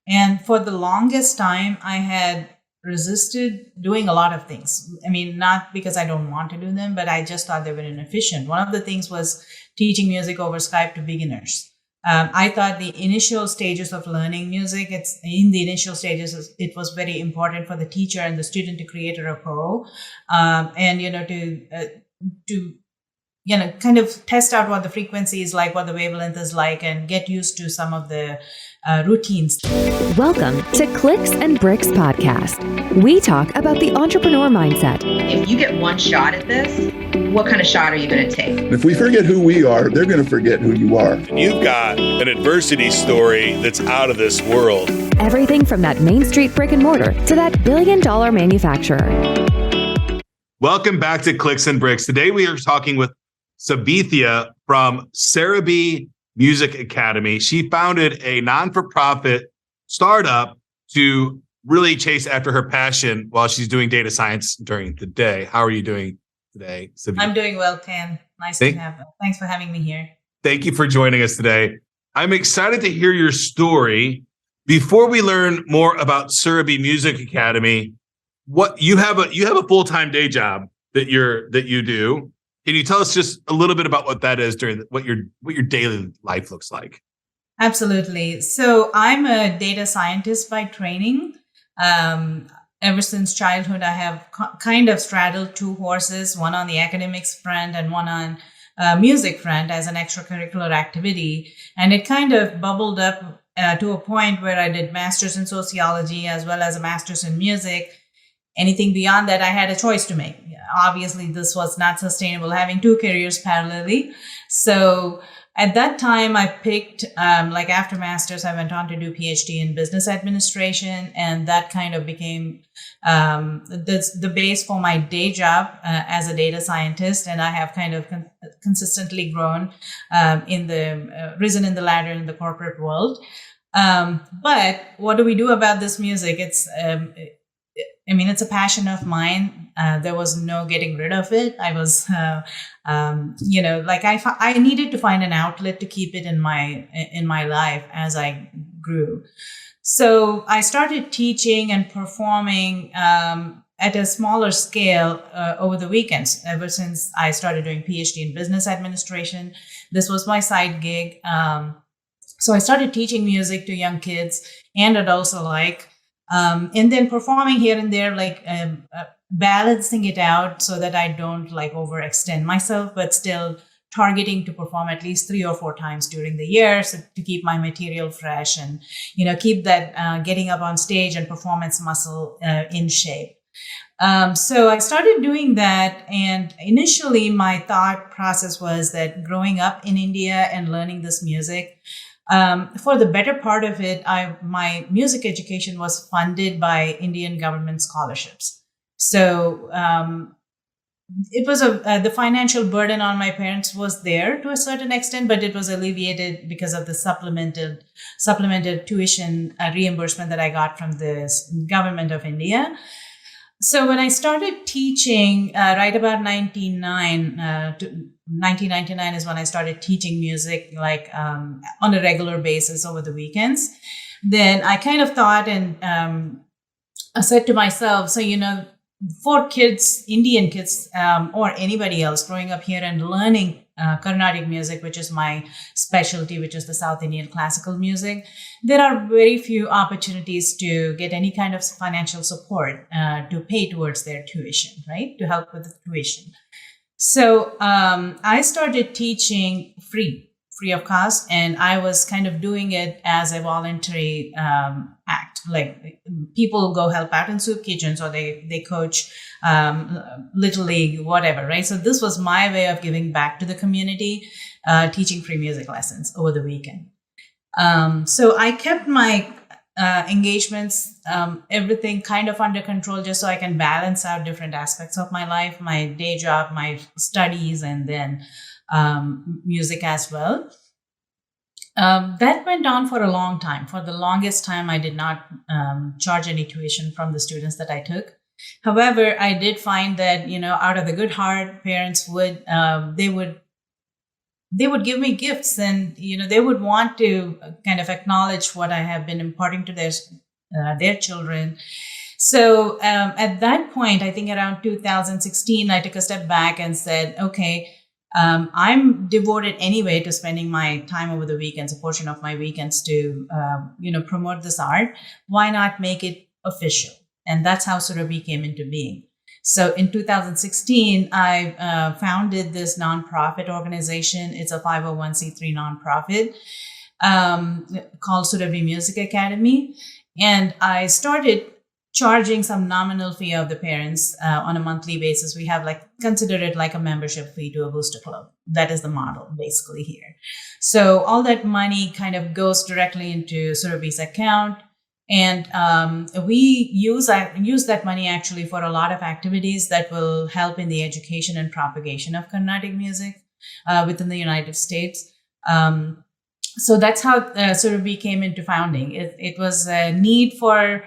And for the longest time, I had resisted doing a lot of things. I mean, not because I don't want to do them, but I just thought they were inefficient. One of the things was teaching music over Skype to beginners. I thought the initial stages of learning music, it was very important for the teacher and the student to create a rapport, and to kind of test out what the frequency is like, what the wavelength is like, and get used to some of the routines. Welcome to Clicks and Bricks Podcast. We talk about the entrepreneur mindset. If you get one shot at this, what kind of shot are you going to take? If we forget who we are, they're going to forget who you are. And you've got an adversity story that's out of this world. Everything from that Main Street brick and mortar to that billion-dollar manufacturer. Welcome back to Clicks and Bricks. Today we are talking with Savitha from Surabhi Music Academy. She founded a non-for-profit startup to really chase after her passion while she's doing data science during the day. How are you doing today, Savitha? I'm doing well, Ken. Thanks for having me here. Thank you for joining us today. I'm excited to hear your story. Before we learn more about Surabhi Music Academy, what you have a full-time day job that you do. Can you tell us just a little bit about what that is what your daily life looks like? Absolutely. So I'm a data scientist by training. Ever since childhood, I have kind of straddled two horses, one on the academics front and one on music front as an extracurricular activity. And it kind of bubbled up to a point where I did master's in sociology as well as a master's in music. Anything beyond that, I had a choice to make. Obviously, this was not sustainable, having two careers parallelly. So at that time, I picked, after master's, I went on to do PhD in business administration. And that kind of became the base for my day job as a data scientist. And I have kind of consistently grown risen in the ladder in the corporate world. But what do we do about this music? It's a passion of mine. There was no getting rid of it. I was, I needed to find an outlet to keep it in my life as I grew. So I started teaching and performing at a smaller scale over the weekends. Ever since I started doing PhD in business administration, this was my side gig. So I started teaching music to young kids and adults alike. And then performing here and there, balancing it out so that I don't overextend myself, but still targeting to perform at least 3 or 4 times during the year, so to keep my material fresh and, keep that getting up on stage and performance muscle in shape. So I started doing that. And initially my thought process was that growing up in India and learning this music, for the better part of it, my music education was funded by Indian government scholarships. So it was the financial burden on my parents was there to a certain extent, but it was alleviated because of the supplemented tuition reimbursement that I got from the government of India. So when I started teaching, right about 1999 is when I started teaching music, on a regular basis over the weekends. Then I kind of thought and I said to myself, for kids, Indian kids, or anybody else growing up here and learning Carnatic music, which is my specialty, which is the South Indian classical music, there are very few opportunities to get any kind of financial support to pay towards their tuition, right? To help with the tuition. So I started teaching free of cost, and I was kind of doing it as a voluntary act. Like people go help out in soup kitchens, or they coach Little League, whatever, right? So this was my way of giving back to the community, teaching free music lessons over the weekend. So I kept my engagements, everything kind of under control, just so I can balance out different aspects of my life, my day job, my studies, and then music as well. That went on for a long time. For the longest time, I did not charge any tuition from the students that I took. However, I did find that, out of the good heart, parents would they would give me gifts, and they would want to kind of acknowledge what I have been imparting to their children. So at that point, I think around 2016, I took a step back and said, okay, I'm devoted anyway to spending my time over the weekends, a portion of my weekends to, promote this art. Why not make it official? And that's how Surabhi came into being. So in 2016, I founded this nonprofit organization. It's a 501c3 nonprofit called Surabhi Music Academy. And I started charging some nominal fee of the parents on a monthly basis. We have consider it like a membership fee to a booster club. That is the model basically here. So all that money kind of goes directly into Surabhi's account. And we use that money actually for a lot of activities that will help in the education and propagation of Carnatic music within the United States. So that's how Surabhi came into founding. It was a need for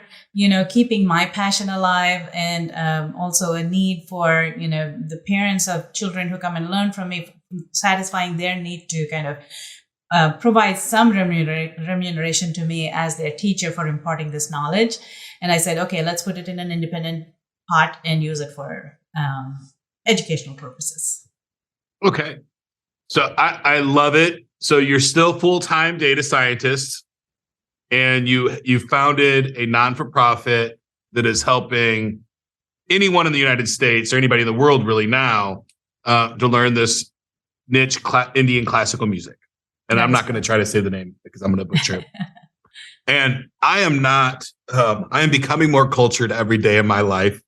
keeping my passion alive, and also a need for the parents of children who come and learn from me, satisfying their need to kind of provide some remuneration to me as their teacher for imparting this knowledge. And I said, okay, let's put it in an independent pot and use it for educational purposes. Okay. So I love it. So you're still full-time data scientist, and you founded a non-for-profit that is helping anyone in the United States or anybody in the world really now to learn this niche Indian classical music. And I'm not going to try to say the name because I'm going to butcher it. And I am not, I am becoming more cultured every day of my life.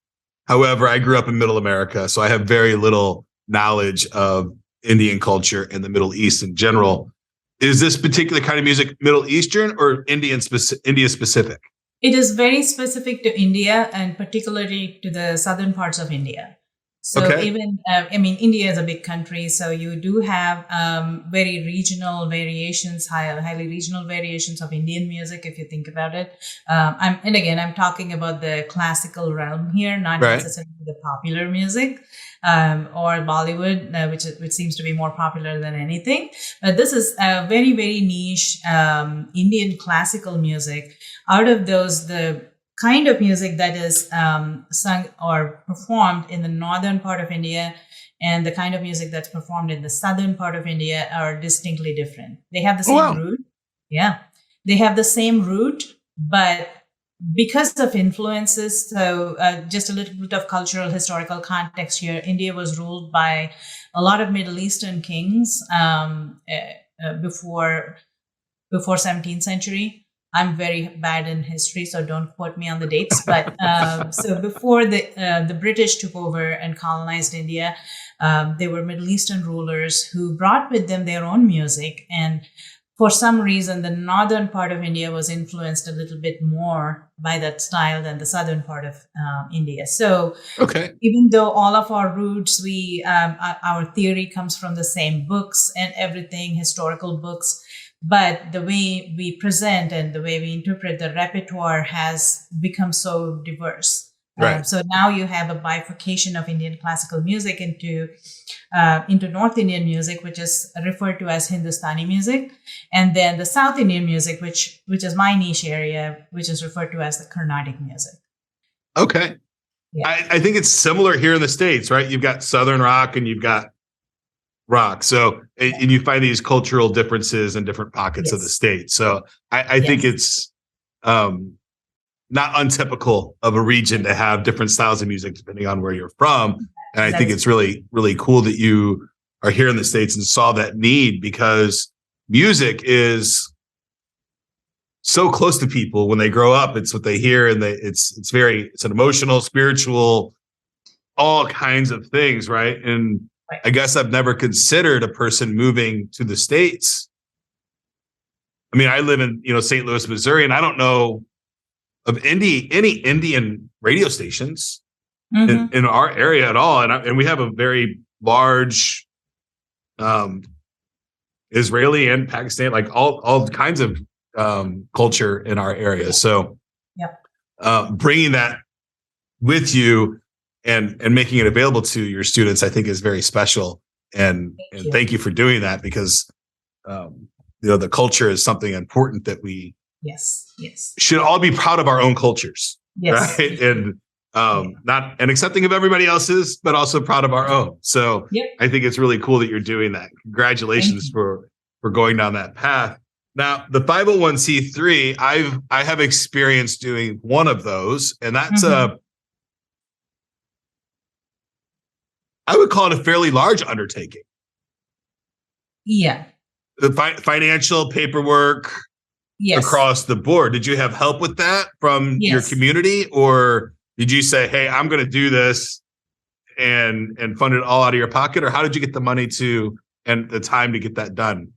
However, I grew up in Middle America, so I have very little knowledge of Indian culture and the Middle East in general. Is this particular kind of music Middle Eastern or India specific? It is very specific to India, and particularly to the southern parts of India. So even, India is a big country, so you do have very regional variations, highly regional variations of Indian music, if you think about it. I'm talking about the classical realm here, not necessarily the popular music or Bollywood, which seems to be more popular than anything. But this is a very, very niche Indian classical music. Out of those, the kind of music that is sung or performed in the northern part of India and the kind of music that's performed in the southern part of India are distinctly different. They have the same root. Yeah. They have the same root, but because of influences, so just a little bit of cultural, historical context here, India was ruled by a lot of Middle Eastern kings before 17th century. I'm very bad in history, so don't quote me on the dates. But so before the British took over and colonized India, they were Middle Eastern rulers who brought with them their own music. And for some reason, the northern part of India was influenced a little bit more by that style than the southern part of India. So even though all of our roots, our theory comes from the same books and everything, historical books, but the way we present and the way we interpret the repertoire has become so diverse. So now you have a bifurcation of Indian classical music into North Indian music, which is referred to as Hindustani music, and then the South Indian music, which is my niche area, which is referred to as the Carnatic music. Okay. Yeah. I think it's similar here in the States, right? You've got Southern rock and you've got rock. So, and you find these cultural differences in different pockets of the state. So I think it's not untypical of a region to have different styles of music depending on where you're from. And I think it's really, really cool that you are here in the States and saw that need, because music is so close to people when they grow up. It's what they hear, and it's an emotional, spiritual, all kinds of things, right? And I guess I've never considered a person moving to the States. I mean, I live in, St. Louis, Missouri, and I don't know of any Indian radio stations in our area at all. And we have a very large Israeli and Pakistan, like all kinds of culture in our area. So bringing that with you and making it available to your students, I think is very special. you. thank you for doing that, because the culture is something important that we Yes should all be proud of our own cultures, yes right? And not and accepting of everybody else's, but also proud of our own. So Yep. I think it's really cool that you're doing that. Congratulations for going down that path. Now, the 501c3, I have experience doing one of those, and that's I would call it a fairly large undertaking. Yeah. The financial paperwork across the board. Did you have help with that from your community, or did you say, "Hey, I'm going to do this," and fund it all out of your pocket, or how did you get the money and the time to get that done?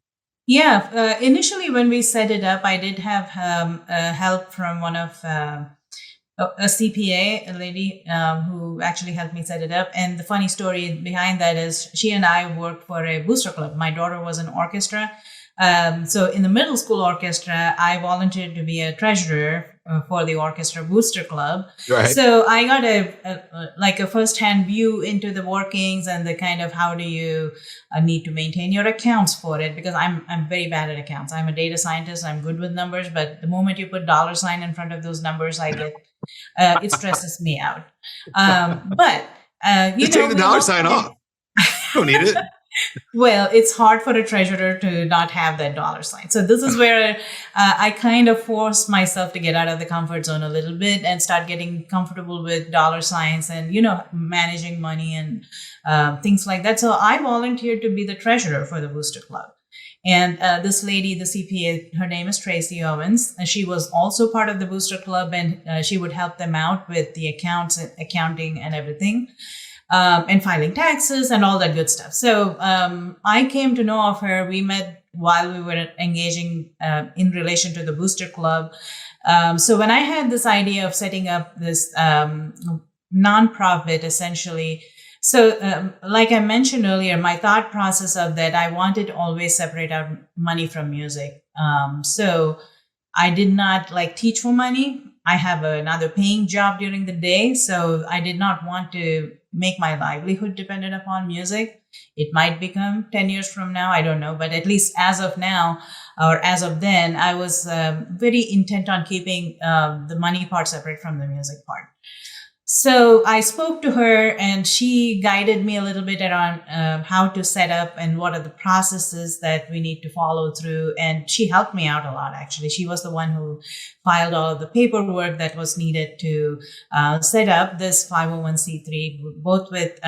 Yeah, initially when we set it up, I did have help from one of a CPA, a lady who actually helped me set it up. And the funny story behind that is she and I worked for a booster club. My daughter was in orchestra. So in the middle school orchestra, I volunteered to be a treasurer for the orchestra booster club. Right. So I got a first-hand view into the workings and the kind of how do you need to maintain your accounts for it, because I'm very bad at accounts. I'm a data scientist. I'm good with numbers, but the moment you put $ in front of those numbers, I get it stresses me out. But you take the $ off. You don't need it. Well, it's hard for a treasurer to not have that $. So this is where I kind of force myself to get out of the comfort zone a little bit and start getting comfortable with $ and, managing money and things like that. So I volunteered to be the treasurer for the Booster Club. And this lady, the CPA, her name is Tracy Owens. And she was also part of the Booster Club, and she would help them out with the accounting and everything. And filing taxes and all that good stuff. So I came to know of her. We met while we were engaging in relation to the Booster Club. So when I had this idea of setting up this nonprofit, essentially, so like I mentioned earlier, my thought process of that, I wanted to always separate out money from music. So I did not teach for money. I have another paying job during the day. So I did not want to make my livelihood dependent upon music. It might become 10 years from now, I don't know, but at least as of now, or as of then, I was very intent on keeping the money part separate from the music part. So I spoke to her, and she guided me a little bit around how to set up and what are the processes that we need to follow through. And she helped me out a lot, actually. She was the one who filed all of the paperwork that was needed to set up this 501c3, both with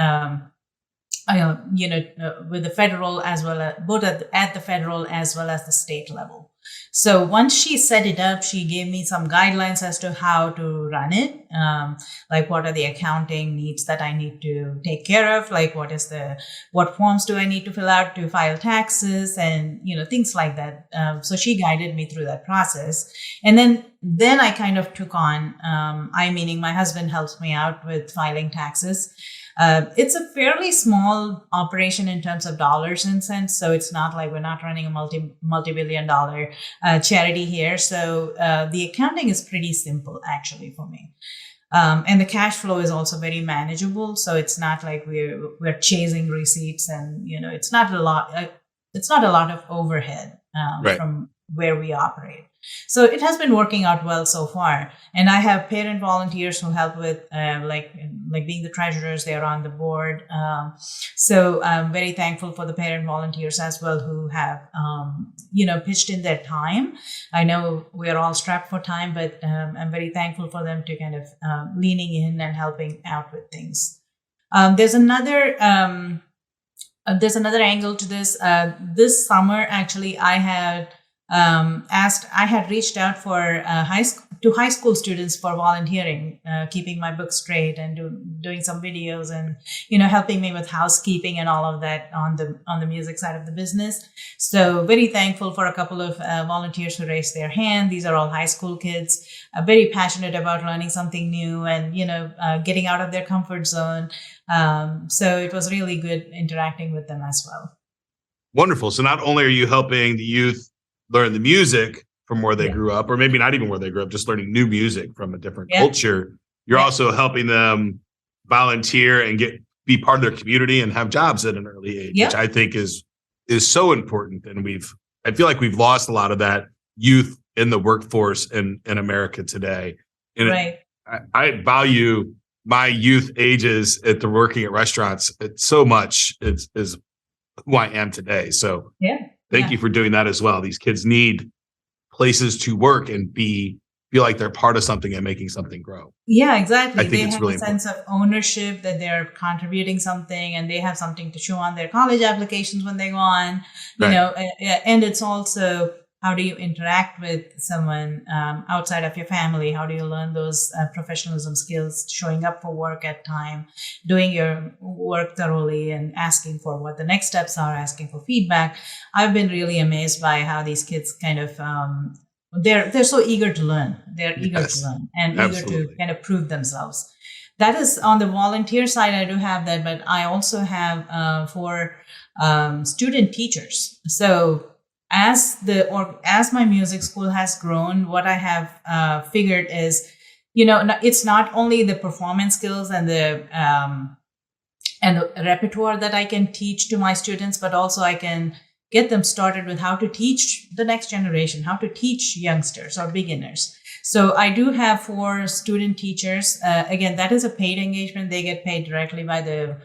with the federal as well as both at the federal as well as the state level. So once she set it up, she gave me some guidelines as to how to run it. Like what are the accounting needs that I need to take care of? Like what forms do I need to fill out to file taxes and, things like that. So she guided me through that process. And then I kind of took on, meaning my husband helps me out with filing taxes. It's a fairly small operation in terms of dollars and cents. So it's not like we're not running a multi-billion dollar charity here. So the accounting is pretty simple, actually, for me. And the cash flow is also very manageable. So it's not like we're chasing receipts, and it's not a lot. It's not a lot of overhead from where we operate. So it has been working out well so far. And I have parent volunteers who help with like being the treasurers. They're on the board. So I'm very thankful for the parent volunteers as well who have, pitched in their time. I know we're all strapped for time, but I'm very thankful for them to kind of leaning in and helping out with things. There's another angle to this. This summer, actually, I had reached out for high school students for volunteering, keeping my book straight and doing some videos and, helping me with housekeeping and all of that on the music side of the business. So very thankful for a couple of volunteers who raised their hand. These are all high school kids, very passionate about learning something new and, getting out of their comfort zone. So it was really good interacting with them as well. Wonderful. So not only are you helping the youth learn the music from where they grew up, or maybe not even where they grew up, just learning new music from a different culture, you're also helping them volunteer and get be part of their community and have jobs at an early age, which I think is so important. And I feel like we've lost a lot of that youth in the workforce in America today. And I value my youth ages at the working at restaurants. It's so much. It's who I am today. So thank you for doing that as well. These kids need places to work and feel like they're part of something and making something grow. Yeah, exactly. I think they it's have really a sense of ownership that they're contributing something, and they have something to show on their college applications when they go on, you know, and it's also, how do you interact with someone outside of your family? How do you learn those professionalism skills, showing up for work at time, doing your work thoroughly, and asking for what the next steps are, asking for feedback? I've been really amazed by how these kids kind of, they're so eager to learn. They're eager to learn and eager to kind of prove themselves. That is on the volunteer side. I do have that, but I also have for student teachers. So as my music school has grown, what I have figured is, you know, it's not only the performance skills and the repertoire that I can teach to my students, but also I can get them started with how to teach the next generation, how to teach youngsters or beginners. So I do have 4 student teachers. Again, that is a paid engagement. They get paid directly by the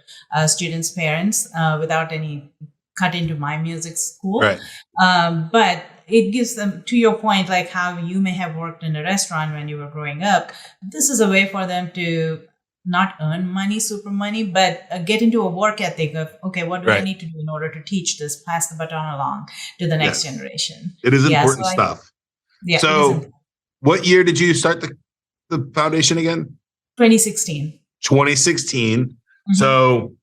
students' parents without any cut into my music school. Right. But it gives them, to your point, like how you may have worked in a restaurant when you were growing up. This is a way for them to not earn money, super money, but get into a work ethic of, okay, what do I need to do in order to teach this, pass the baton along to the next generation? It is important stuff. So what year did you start the foundation again? 2016. 2016. Mm-hmm. So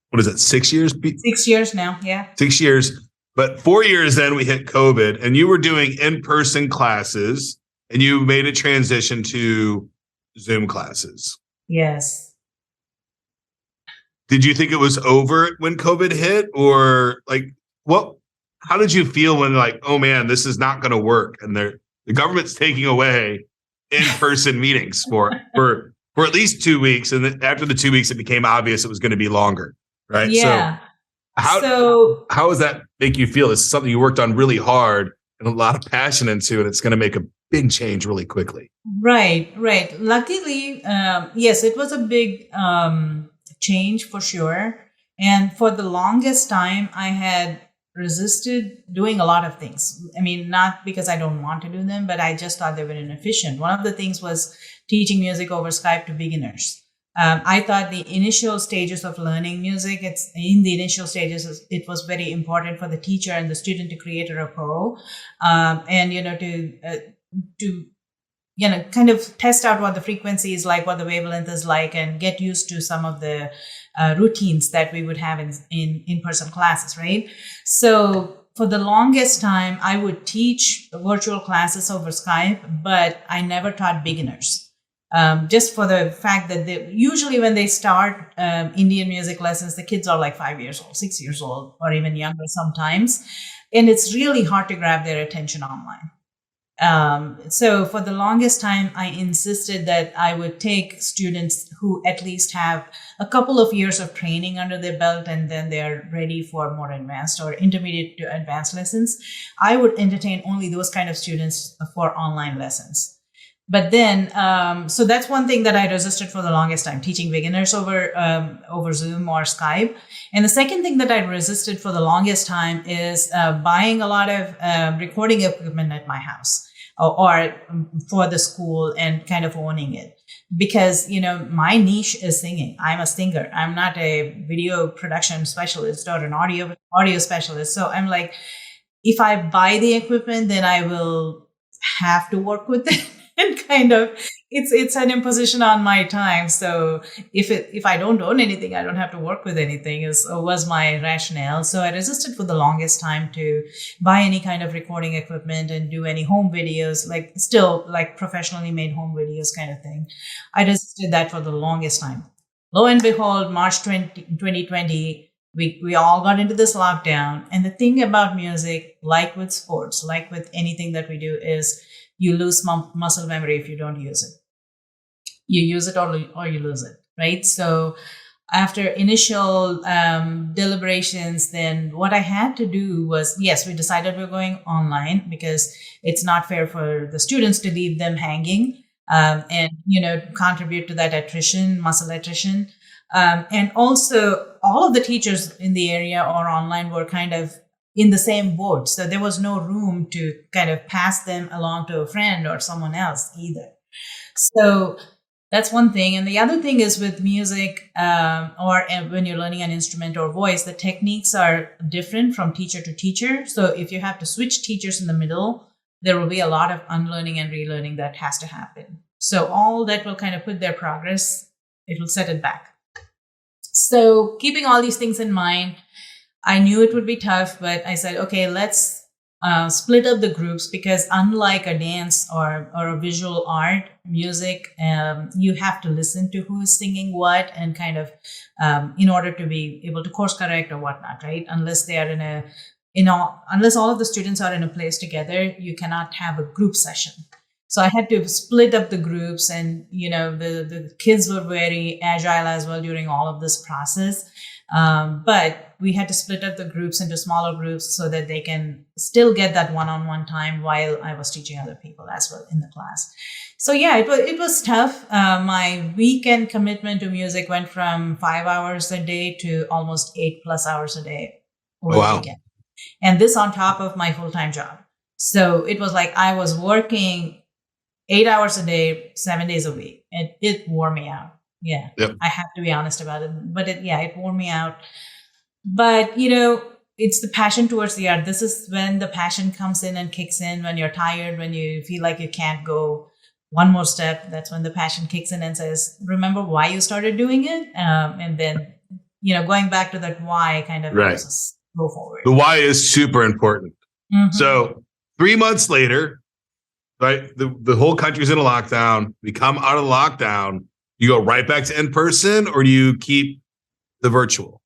what is it, 6 years? 6 years now, 6 years. But 4 years then we hit COVID, and you were doing in-person classes, and you made a transition to Zoom classes. Yes. Did you think it was over when COVID hit, or like how did you feel when, like, oh man, this is not going to work, and the government's taking away in-person meetings for at least 2 weeks, and then after the 2 weeks it became obvious it was going to be longer, right? Yeah. So how does that make you feel? It's something you worked on really hard and a lot of passion into, and it's going to make a big change really quickly. Right. Luckily, yes, it was a big change for sure. And for the longest time, I had resisted doing a lot of things. I mean, not because I don't want to do them, but I just thought they were inefficient. One of the things was teaching music over Skype to beginners. I thought the initial stages of learning music, it was very important for the teacher and the student to create a rapport, and, you know, to kind of test out what the frequency is like, what the wavelength is like, and get used to some of the routines that we would have in in-person classes, right? So for the longest time, I would teach virtual classes over Skype, but I never taught beginners. Just for the fact that usually when they start Indian music lessons, the kids are like 5 years old, 6 years old, or even younger sometimes. And it's really hard to grab their attention online. So for the longest time, I insisted that I would take students who at least have a couple of years of training under their belt, and then they're ready for more advanced or intermediate to advanced lessons. I would entertain only those kind of students for online lessons. But then, so that's one thing that I resisted for the longest time, teaching beginners over Zoom or Skype. And the second thing that I resisted for the longest time is buying a lot of recording equipment at my house or for the school and kind of owning it. Because, you know, my niche is singing. I'm a singer. I'm not a video production specialist or an audio specialist. So I'm like, if I buy the equipment, then I will have to work with it. And kind of, it's an imposition on my time. So if I don't own anything, I don't have to work with anything, was my rationale. So I resisted for the longest time to buy any kind of recording equipment and do any home videos, like professionally made home videos kind of thing. I resisted that for the longest time. Lo and behold, March 2020, we all got into this lockdown. And the thing about music, like with sports, like with anything that we do, is you lose muscle memory if you don't use it. You use it or you lose it, right? So after initial deliberations, then what I had to do was, yes, we decided we're going online because it's not fair for the students to leave them hanging and, contribute to that muscle attrition. And also all of the teachers in the area or online were kind of in the same boat. So there was no room to kind of pass them along to a friend or someone else either. So that's one thing. And the other thing is with music or when you're learning an instrument or voice, the techniques are different from teacher to teacher. So if you have to switch teachers in the middle, there will be a lot of unlearning and relearning that has to happen. So all that will kind of put their progress, it will set it back. So keeping all these things in mind, I knew it would be tough, but I said, okay, let's split up the groups, because unlike a dance or a visual art, music, you have to listen to who is singing what and kind of in order to be able to course correct or whatnot, right? Unless they are unless all of the students are in a place together, you cannot have a group session. So I had to split up the groups, and the kids were very agile as well during all of this process. But we had to split up the groups into smaller groups so that they can still get that one-on-one time while I was teaching other people as well in the class. So yeah, it was tough. My weekend commitment to music went from 5 hours a day to almost 8+ hours a day over the weekend. And this on top of my full-time job. So it was like I was working 8 hours a day, 7 days a week, and it wore me out. Yeah, yep. I have to be honest about it. But it wore me out. But, it's the passion towards the art. This is when the passion comes in and kicks in, when you're tired, when you feel like you can't go one more step. That's when the passion kicks in and says, remember why you started doing it? And then, going back to that why kind of helps us go forward. The why is super important. Mm-hmm. So 3 months later, right, the whole country's in a lockdown. We come out of the lockdown. You go right back to in person, or do you keep the virtual?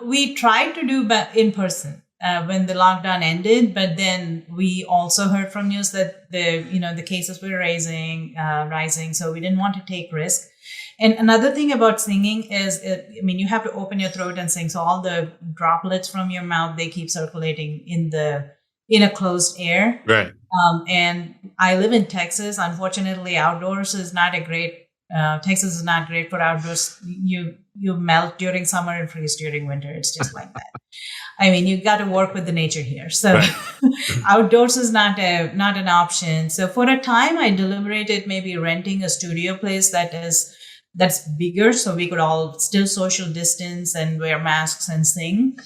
We tried to do in person when the lockdown ended, but then we also heard from news that the cases were rising. So we didn't want to take risk. And another thing about singing is, you have to open your throat and sing. So all the droplets from your mouth, they keep circulating in a closed air. Right. And I live in Texas. Unfortunately, outdoors is not a great. Texas is not great for outdoors. You melt during summer and freeze during winter. It's just like that. You got to work with the nature here. So outdoors is not an option. So for a time, I deliberated maybe renting a studio place that's bigger, so we could all still social distance and wear masks and sing.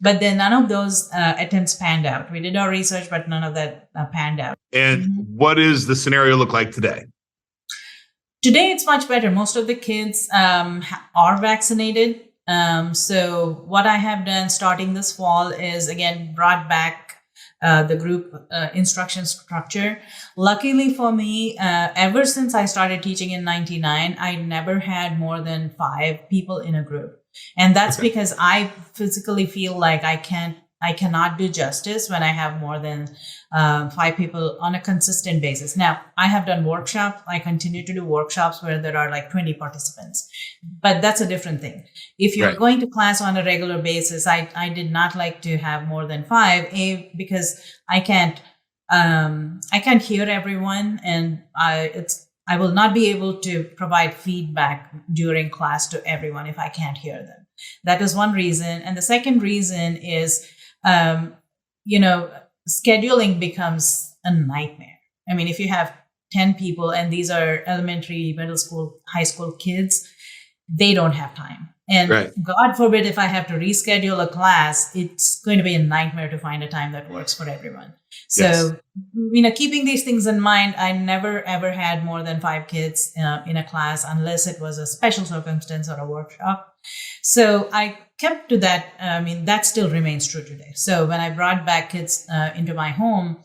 But then none of those attempts panned out. We did our research, but none of that panned out. And what does the scenario look like today? Today, it's much better. Most of the kids are vaccinated. So what I have done starting this fall is, again, brought back the group instruction structure. Luckily for me, ever since I started teaching in 1999, I never had more than 5 people in a group. And that's because I physically feel like I cannot do justice when I have more than 5 people on a consistent basis. Now, I have done workshops. I continue to do workshops where there are like 20 participants, but that's a different thing. If you're going to class on a regular basis, I did not like to have more than 5, because I can't hear everyone, and I will not be able to provide feedback during class to everyone if I can't hear them. That is one reason. And the second reason is, scheduling becomes a nightmare. If you have 10 people and these are elementary, middle school, high school kids, they don't have time. And God forbid if I have to reschedule a class, it's going to be a nightmare to find a time that works for everyone. So, keeping these things in mind, I never, ever had more than 5 kids in a class unless it was a special circumstance or a workshop. So I kept to that. That still remains true today. So when I brought back kids into my home,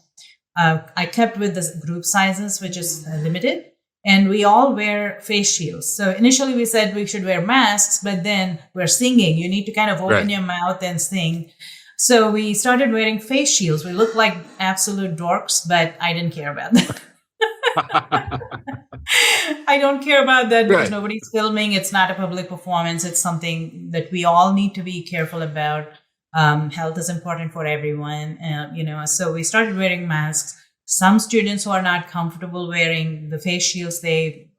I kept with the group sizes, which is limited. And we all wear face shields. So initially we said we should wear masks, but then we're singing. You need to kind of open your mouth and sing. So we started wearing face shields. We looked like absolute dorks, but I didn't care about that. I don't care about that because Right. nobody's filming. It's not a public performance. It's something that we all need to be careful about. Health is important for everyone, so we started wearing masks. Some students who are not comfortable wearing the face shields, they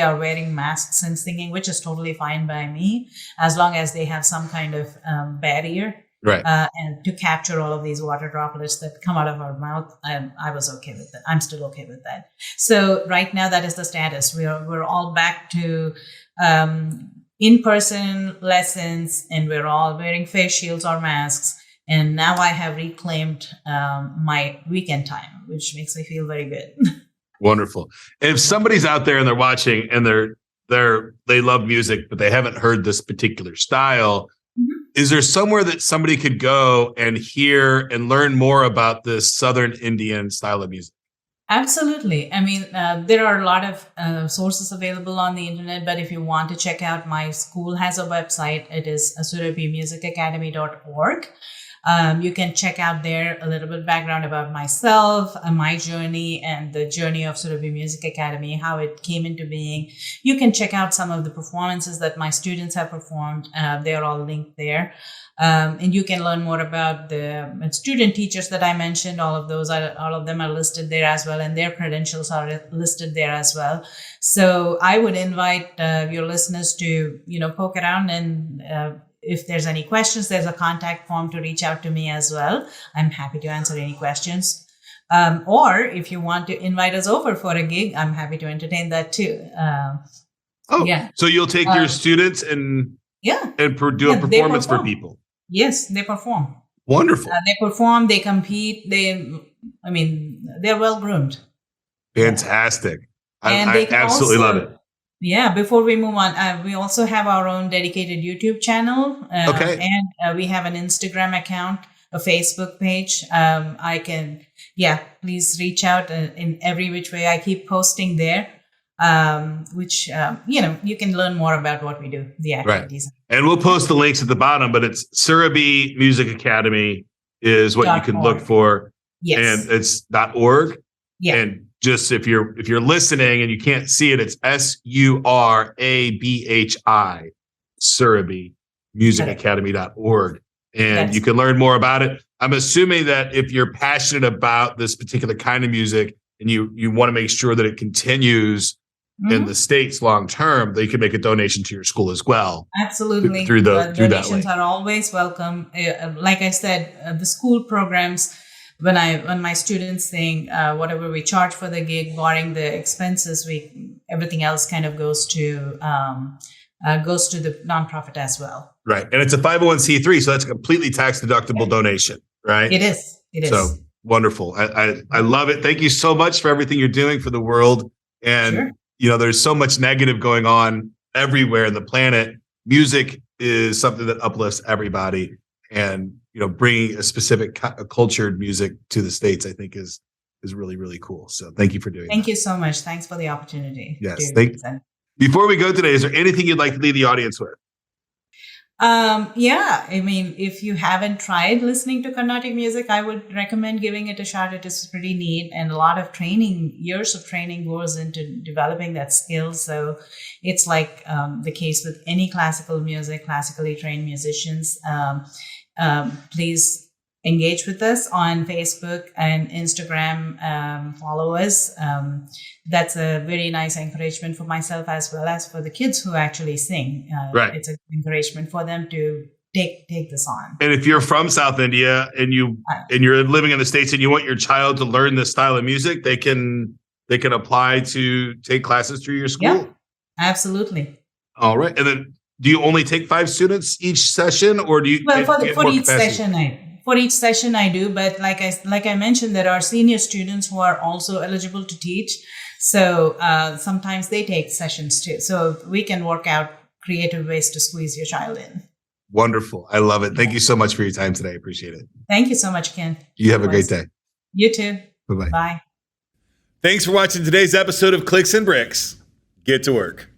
are wearing masks and singing, which is totally fine by me, as long as they have some kind of barrier. Right. And to capture all of these water droplets that come out of our mouth, I was okay with that. I'm still okay with that. So right now, that is the status. We're all back to in-person lessons, and we're all wearing face shields or masks. And now I have reclaimed my weekend time, which makes me feel very good. Wonderful. If somebody's out there and they're watching and they love music, but they haven't heard this particular style, is there somewhere that somebody could go and hear and learn more about this Southern Indian style of music? Absolutely. I mean, there are a lot of sources available on the internet, but if you want to check out, my school has a website. It is surabhimusicacademy.org. You can check out there a little bit background about myself, my journey, and the journey of Surabhi Music Academy, how it came into being. You can check out some of the performances that my students have performed. They're all linked there. And you can learn more about the student teachers that I mentioned. All of them are listed there as well, and their credentials are listed there as well. So I would invite your listeners to, poke around, and if there's any questions, there's a contact form to reach out to me as well. I'm happy to answer any questions. Or if you want to invite us over for a gig, I'm happy to entertain that too. Yeah. So you'll take your students and do a performance for people. Yes, they perform. Wonderful. They perform, they compete, they're well groomed. Fantastic. And I absolutely love it. Yeah, before we move on, we also have our own dedicated YouTube channel. Okay. And we have an Instagram account, a Facebook page. Please reach out in every which way. I keep posting there, which, you can learn more about what we do, the activities. Right. And we'll post the links at the bottom, but it's Surabhi Music Academy is what you can look for. Yes. And it's .org. Yeah. And just if you're listening and you can't see it, it's SURABHI, Surabhi Music Academy.org. And you can learn more about it. I'm assuming that if you're passionate about this particular kind of music and you want to make sure that it continues in the States long term, they can make a donation to your school as well. Absolutely. Through donations are always welcome. Like I said, the school programs, when my students sing, whatever we charge for the gig, barring the expenses, everything else kind of goes to the nonprofit as well. Right. And it's a 501c3, so that's a completely tax deductible donation, right? It is. So wonderful. I love it. Thank you so much for everything you're doing for the world. And, there's so much negative going on everywhere in the planet. Music is something that uplifts everybody. And, bringing a specific cultured music to the States, I think is really, really cool. So thank you for doing that. Thank you so much. Thanks for the opportunity. Yes. Before we go today, is there anything you'd like to leave the audience with? If you haven't tried listening to Carnatic music, I would recommend giving it a shot. It is pretty neat, and a lot of years of training goes into developing that skill. So it's like the case with any classically trained musicians. Please engage with us on Facebook and Instagram. Follow us. That's a very nice encouragement for myself as well as for the kids who actually sing. It's an encouragement for them to take this on. And if you're from South India and you're living in the States and you want your child to learn this style of music, they can apply to take classes through your school. Yeah, absolutely. All right. And then do you only take 5 students each session, or do you? Well, for each session I do, but like I mentioned, there are senior students who are also eligible to teach. So sometimes they take sessions too. So we can work out creative ways to squeeze your child in. Wonderful. I love it. Thank you so much for your time today. I appreciate it. Thank you so much, Ken. You have a great day. You too. Bye-bye. Bye. Thanks for watching today's episode of Clicks and Bricks. Get to work.